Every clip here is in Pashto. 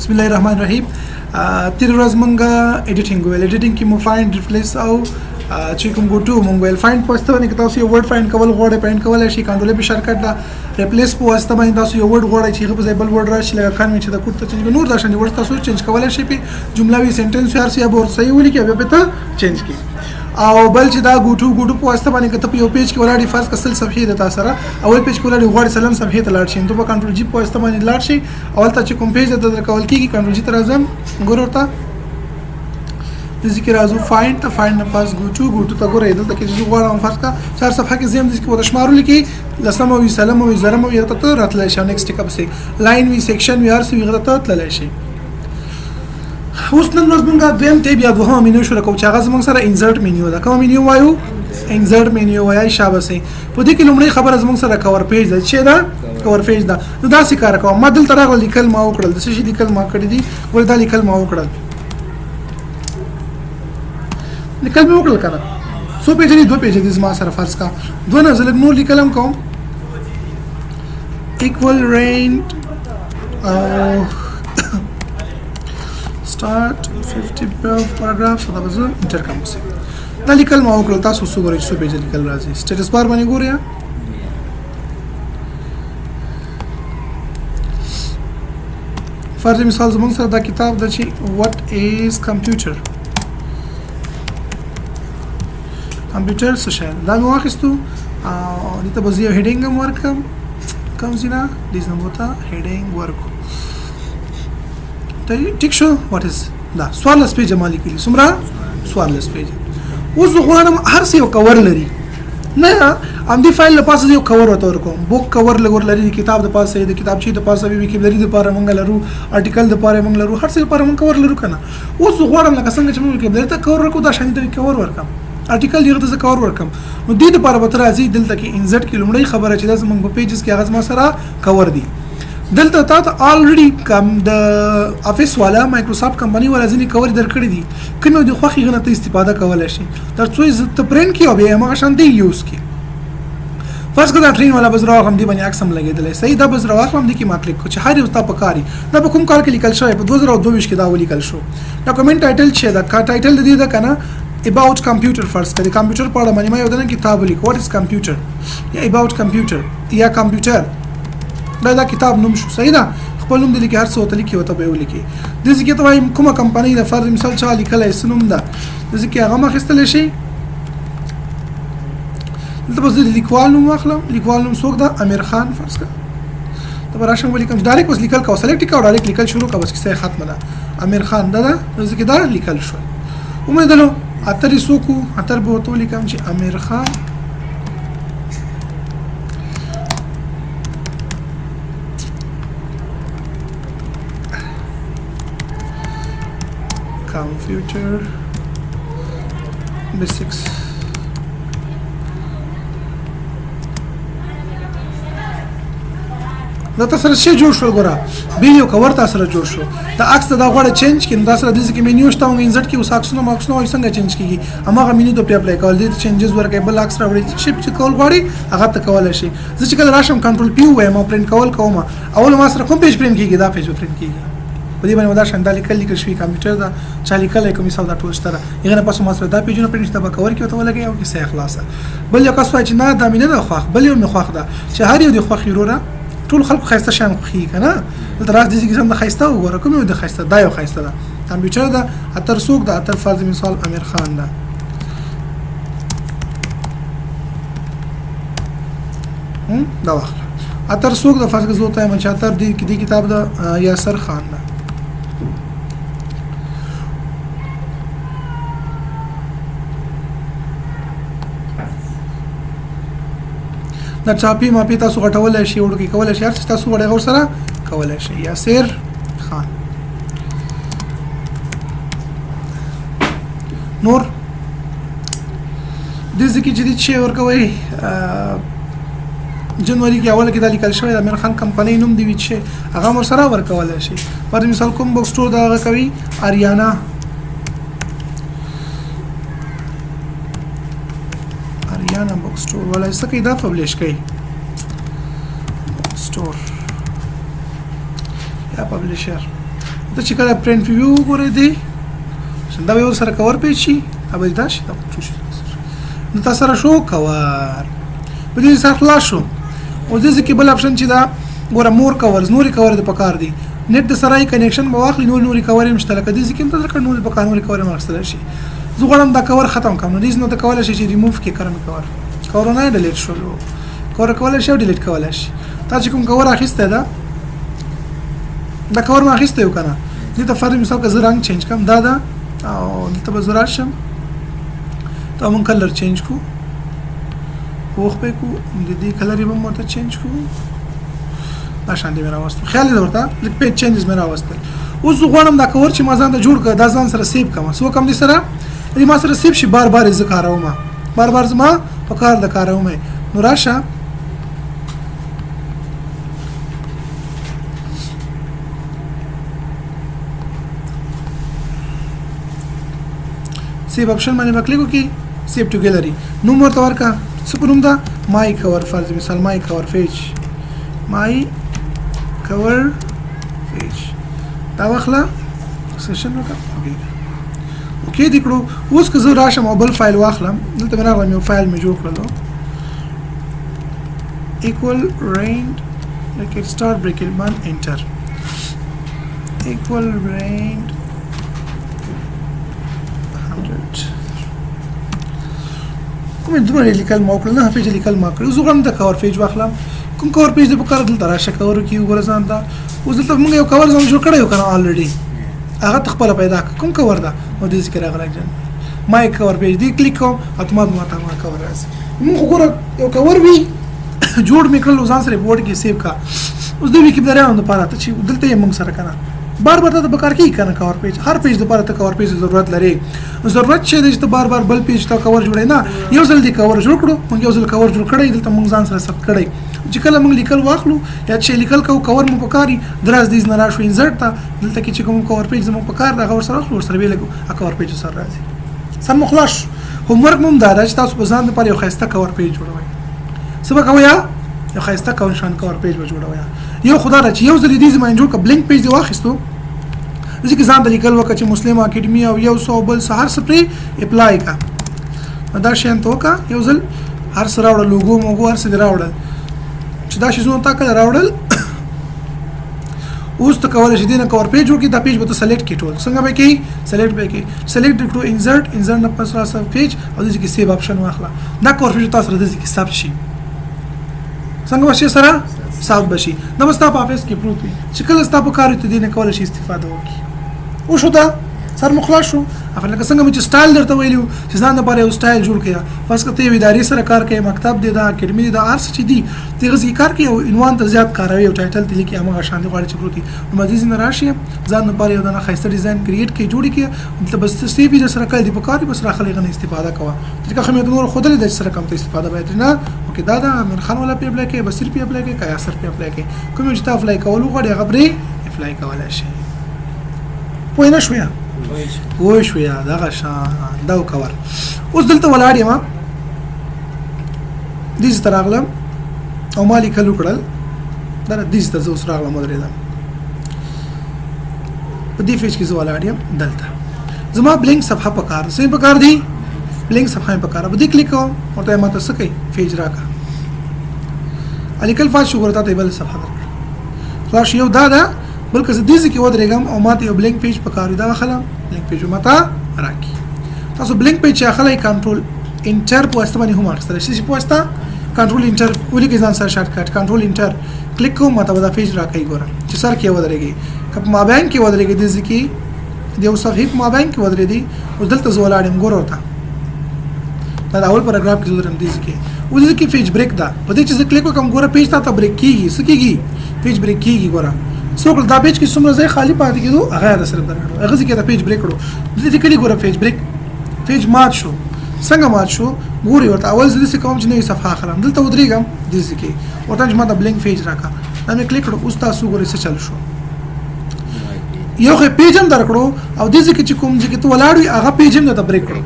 بسم الله الرحمن الرحیم. تیر ورځ مونږه ایډیټینګ ویل، ایډیټینګ کې مو فایند ریپلیس او چې کوم ګو ټو مونږ ویل فایند په واسطه باندې تاسو یو ورډ فایند کول غواړئ، فایند کولای شي کنټرول په شارټکټ دا ریپلیس په واسطه باندې تاسو یو ورډ غواړئ چې په ځای بل ورډ راشي، لکه کان چې د کوټ ته چینج نور دا شان ورډ تاسو چینج کولای شي په جمله وی سنټنس یا سی ابور صحیح ولیکي بیا په ته چینج کی او بل چې دا ګوټو په واسطه باندې کته په یو پیج کې ولاړی فرض کسل صفحې د تاسو سره اول پیج کې ولاړی غواړي سلام صفحې ته لاړ شي نو په کنټرول جی په واسطه باندې لاړ شي اول ته چې کوم پیج د کول کیږي کنټرول جی تر اعظم ګورورتا د ذکر ازو فایند ته فایند نه پاس ګوټو ته ګورئ دلته کې چې غواړم فرض کا چار صفحه کې زم د کې په شمارو لیکي لسم او سلام او زرم او ته راتلای شي نیکسټ ټیک اپ سي لاین وی سیکشن وی ار سی وی غته تللی شي. اوس نن ورځ موږ دویم ټیب یا دوه مینیو شروع کوو چې هغه زموږ سره انسرټ مینیو ده. کوم مینیو وایو؟ انسرټ مینیو وایي شاباسي. په دې کې لومړی خبره زموږ سره کور پیج ده چې دا کور پیج ده. نو دا څه کار کوم؟ ما دلته راغلی لیکل ما وکړل، د څه شي لیکل ما کړی دي ول دا لیکل ما وکړل، لیکل مې وکړل کنه سو پیج دي دوه پیج دي زما سره فرض کا دوه نه زلګ نور لیکلم کوم equal range start 50 paragraphs دا به زه انټر کوم څه دا لیکل ما وکړل. تاسو څو غواړئ څو پیج لیکل راځي سټیټس بار باندې ګورئ. فرض مثال زموږ سره دا کتاب د چې what is computer څه شی دا مې واخیستو دلته به زه یو هیډینګ هم ورکړم کوم ځای نه دیز نمبر ته هیډینګ ورکړو ټیک شو. واټ از دا سوالس پیج ما لیکلی څومره سوالس پیج. اوس زه غواړم هر څه یو کور لري نه ام دی فایل لپاره یو کور ورته ورکوم بوک کور لګور لري د کتاب د پاسه د کتابچې د پاسه ویکیبلري د لپاره مونږ لرو آرټیکل د لپاره مونږ لرو هر څه لپاره مونږ کور لرو کنه. اوس زه غواړم لکه څنګه چې مونږ ویکیبلري ته کور ورکو دا شان د کور ورکم آرټیکل یو ته کور ورکم نو دې لپاره به تر ازي دلته کې انزرټ کې لومړی خبره چې لازم موږ په پیجز کې هغه ما سره کور دي دلته تاسو الریډي کم د افیس والا مایکروسافټ کمپنی ولا ځینی کور درکړی دي کوم د خوخي غنه ته استفاده کولای شي تر څو ته پرینټ کې او به ما شان دی یوز کی فرض کړه ټرین والا بزرا هم دی باندې اکسم لګیدل صحیح دا بزرا هم دی کې ما کلیک کو چې هر یو تاسو په کاری دا په کوم کار کې لیکل شوی په 2022 کې دا ولیکل شو ډاکومنت ټایټل چې دا کا ټایټل دی دا کنه about computer فرض کړه کمپیوټر په اړه باندې ما یو دنه کتاب لیک what is computer یا about computer یا کمپیوټر دا کتاب نوم شو صحیح ده خپل نوم د لیکي هر څه وته لیکي وته به ولیکي د ځکه ته وایم کومه کمپنی د فرض مثال چا لیکل اسنوم ده د ځکه هغه ما خستل شي دلته به د لیکوال نوم واخلم لیکوال نوم څوک ده امیر خان فرض کړه ته راشم ولیکم ډایرکټ اوس لیکل کو سلیکټ کا ډایرکټ لیکل شروع کا بس کیسه ختمه ده امیر خان ده د ځکه دا لیکل شو امید له اتر سوکو اتر به وته لیکم چې امیر خان computer basics دا تاسو سره جوړ شو ګوره ویډیو کور تاسو سره جوړ شو دا عکس دا غواړي چینج کړي دا سره د ځکه مینیو شته موږ انزرټ کې اوس عکسونه ماکسونه څنګه چینج کیږي اماغه مینیو ته اپلای کول دي چینجز ورکې بل عکس راوړي شپ چې کول غواړي هغه ته کولای شي زه چې کله راشم کنټرول پی وایم او پرینټ کول کوم اول ما سره کوم پیج پرینټ کیږي دا پیج پرینټ کیږي په دې باندې دا شاندار لیکل شوی کمپیوټر دا چالي کله کوم مثال دا ټول شته یغه نه پاسو ما سره دا پیجونه پرینټ دا کور کې وته ولګي او کې سه اخلاص بل یو کس وای چې نه دا مینه نه خوخ بل یو مخوخ ده چې هر یو د خوخ یروره ټول خلکو خاصه شان خوخي کنه دلته راځي چې څنګه خاصه وګوره کوم یو د خاصه دا یو خاصه ده کمپیوټر دا اتر سوق دا اتر فرض مثال امیر خان دا دا واخله اتر سوق د فرض زوته ما چې اتر دی کتاب دا یاسر خان دا دا چاپی ماپی تاسو غټولای شي وړو کې کولای شي هر څه تاسو وړه غور سره کولای شي یاسر خان نور د ځکه جديد شی ورکوي جنوري کې اول کې د لیکل شوی د امیر خان کمپنی نوم دی چې هغه مر سره ورکولای شي پر مثال کوم بوک سٹور دا کوي اریانا بوک سٹور ولا څه دا پبلش کوي بوک سٹور یا پبلشر ته چې کله پرنټ ویو وګورئ دی دا به ورسره کور پیج شي اوبه دا شي دا شو نو تاسو سره شو کور په دې سره خلاص شو او دې کې بل اپشن چې دا ګوره مور کورز نوري کور د پکار دی نت د سره کنیکشن به واخلي نوري کور یې مشترک دي چې کوم تر نوري پکار نوري کور مخسته شي زه غواړم دا کور ختم کړم نو دې نو ته کولای شي چې ریموف کې کړم کورونه ډیلیټ شولو کور کولای شي ډیلیټ کولای شي تاسو کوم کور اخیسته دا کور ما اخیسته یو کنه دې ته فرض مثال که زه رنگ چینج کوم دا او دلته به زه راشم ته مونږ کلر چینج کو وخت په کو د دې کلر یې به مو چینج کو دا شان دی راوستل خیال دې ورته لیک پیج چینجز مې راوستل اوس غواړم دا کور چې ما ځان ته جوړ کړ دا ځان سره سیو کوم سو کوم دي سره دې ما سره سیو شي بار بار ذکر راوم بار بار زما په کار د کاروم نو راشه سیو آپشن باندې وکړئ کی سیو ټو ګیلری نو ورته ورکا څه په نوم دا مای کور فرض مثال مای کور پیج دا واخله سیشن وکړه اوکې دې کړو اوس که زه راشم او بل فایل واخلم دلته مې راغلی یو فایل مې جوړ کړلو equal range bracket start bracket man enter equal range 100 کوم دومره لیکل ما وکړل نه پیج لیکل ما کړو زه غواړم د کور پیج واخلم کوم کور پیج د پکاره دلته راشه کور کی وګوره ځان دا اوس دلته موږ یو کور ځم جوړ کړی یو کنه الریډي هغه تخپل پیدا کوم کور دا او دې ذکر راغلی جن مای کور پیج دی کلیک کوم اتومات ما کور راځي موږ وګوره یو کور وی جوړ میکړل ځان سره بورډ کې سیو کا اوس د ویکیپیډیا د پاره ته چې دلته یې موږ سره کنه بار بار ته بکار کی کنه کور پیج هر پیج د پاره ته کور پیج ضرورت لري ضرورت چې د بار بار بل پیج ته کور جوړای نه یو ځل دی کور جوړ کړو موږ یو ځل کور جوړ کړی دلته موږ ځان سره ثبت کړی چې کله موږ لیکل واخلو یا چې لیکل کو کور مو پکاري دراز دیز نه راشو انسرت ته دلته کې چې کوم کور پیج زمو پکار دا غور سره خلور سره ویلګو کور پیج سره راځي سم مخلاص هم ورک موږ دا چې تاسو په ځان لپاره یو خسته کور پیج جوړوي سبا کویا یو خسته کور شان کور پیج جوړوي یو خدای را چې یو ځل دې زما جوړ ک بلینک پیج دی واخیستو ځکه ځان د لیکل وکړه چې مسلم اکیډمي او یو سو بل سهار سپری اپلای کا دا شین تو کا یو ځل هر سره راوړل لوګو موګو هر څه راوړل چې دا شی زونه تا کله راوړل اوس ته کولای شې دینه کور پیج ورکې دا پیج به ته سلیکټ کې ټول څنګه به کې سلیکټ به کې سلیکټ ټو انسرت نه پس راسه پیج او دې کې سیو آپشن واخله دا کور پیج تاسو سره دې کې ثبت شي څنګه وشي سره ثبت بشي دا مستا په افیس کې پروت وي چې کله ستا په کار ته دینه کولای شي استفاده وکړي او شو دا سر مخلاص شو افل لکه څنګه چې سټایل درته ویلو چې ځان لپاره یو سټایل جوړ کړه فرض کړئ یو اداري سره کار کوي مکتب دی دا اکیډمي دی دا ارس چې دی دغه ځکه کار کوي او عنوان ته زیات کاروي او ټایټل ته لیکي هغه شان دی غواړي چې پروتي نو مزید نه راشي ځان لپاره یو دغه خاصه ډیزاین کریټ کې جوړی کې مطلب بس سی وی سره کار دی په کار بس راخلې غن استفاده کوه چې کوم نور خودل د سره کم ته استفاده باید نه او کې دا من خان ولا په اپلای کې بسیر په اپلای کې کیا سر په اپلای کې کوم چې تاسو اپلای کول غواړي غبري اپلای کولای شي پوه نه شویا وای شو یا دغه شان دا کور اوس دلته ولاړ یم دې ستراغلم او مالي کلو کړل دا دې ست زو سراغلم درېدم په دې فیچ کې زو ولاړ یم دلته زما بلینک صفحه پکار سې پکار دی بلینک صفحه پکار به دې کلیک کوم او ته ماته څه کوي فیچ راکا الیکل فاش شو ورته ته بل صفحه خلاص یو دا بلکې زه دې کې ودرېږم او ماته یو بلینک پیج پکاري دا خلم بلینک پیج ماته راکی تاسو بلینک پیج چې خلای کنټرول انټر په واسطه باندې هم اخستل شي په واسطه کنټرول انټر ولې کې ځان سره شارټ کټ کنټرول انټر کلیک کوم ماته دا پیج راکای ګورم چې سر کې ودرېږي کپ ما بانک کې ودرېږي دې ځکه د یو صفحه ما بانک کې ودرې دي او دلته زولاړم ګور ورته دا اول پاراګراف کې زورم دي ځکه او ځکه پیج بریک دا په دې چې کلیک وکم ګوره پیج ته بریک کیږي سکیږي پیج بریک کیږي ګوره څوک دا پیج کې څومره ځای خالی پاتې کېدو هغه سره درنه هغه ځکه دا پیج بریک کړو دې کلی ګوره پیج بریک پیج مات شو څنګه مات شو ګوري ورته اول ځل څه کوم چې نوې صفحه اخلم دلته ودرېږم دې ځکه ورته چې ما دا بلینک پیج راکا دا مې کلیک کړو اوس تاسو ګورئ څه چل شو یو پیج هم درکړو او دې ځکه چې کوم ځکه ته ولاړی هغه پیج هم ته بریک کړو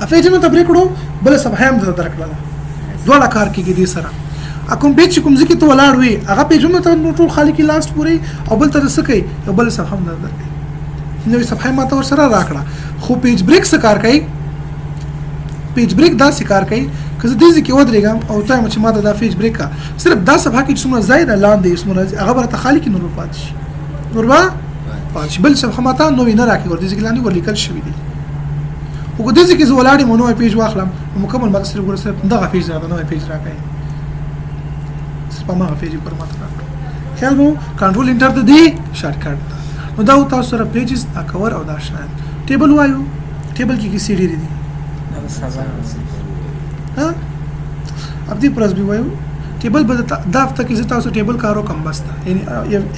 ا پیج هم ته بریک کړو بل صفحه هم درکړه دواړه کار کېږي دې سره کوم پیج چې کوم ځکه ته ولاړ وي هغه پیجونه ته نو ټول خالي کې لاست پوري او بل ته څه کوي یو بل صفحه هم درکړي نوې صفحه ماته ور سره راکړه خو پیج بریک څه کار کوي پیج بریک دا څه کار کوي که زه دې ځکه ودرېږم او ته چې ماته دا پیج بریک کا صرف دا صفحه کې څومره زائد لاندې څومره هغه برته خالي کې نور پاتې شي نور پاتې شي بل صفحه ماته نوې نه راکړي ور دې ځکه لاندې ور لیکل شوی دی او دې ځکه زه ولاړې مونږ پیج واخلم مکمل ماته صرف ور سره دغه پیج راځي نوې پیج راکړي په ما پیج پر ماته راکړي خیال مو کنټرول انټر د دې شارټ کټ نو دا تاسو سره پیجز دا کور او دا شان ټیبل وایو ټیبل کې کی سیډي دي ها اب دې پرز به وایو ټیبل به دا هفته کې تاسو ټیبل کارو کم بس یعنی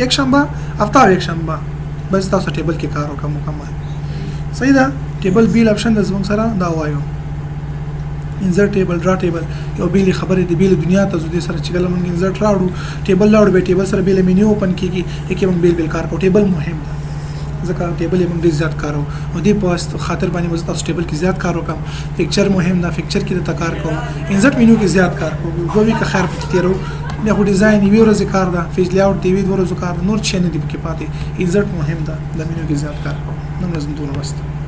یک شنبه هفته یک شنبه بس تاسو ټیبل کې کارو کم مکمل صحیح ده ټیبل بیل اپشن د زموږ سره دا وایو انزرټ ټیبل ډرا ټیبل یو بیل خبره دی بیل دنیا ته زده سره چې کله موږ انزرټ راوړو ټیبل لاړو به ټیبل سره بیل مینیو اوپن کیږي کې موږ بیل کار کوو ټیبل مهم ده ځکه ټیبل موږ ډیر زیات کارو او دې په خاطر باندې موږ تاسو ټیبل کې زیات کارو کوم پکچر مهم ده پکچر کې د کار کوم انزرټ مینیو کې زیات کار کوو دوی که خیر پکې تیرو نه خو ډیزاین یو ورځ کار ده فیز لیاوټ دی وی ورځ کار نور څه نه دی پکې پاتې انزرټ مهم ده د مینیو کې زیات کار کوو نو لازم دونه واسطه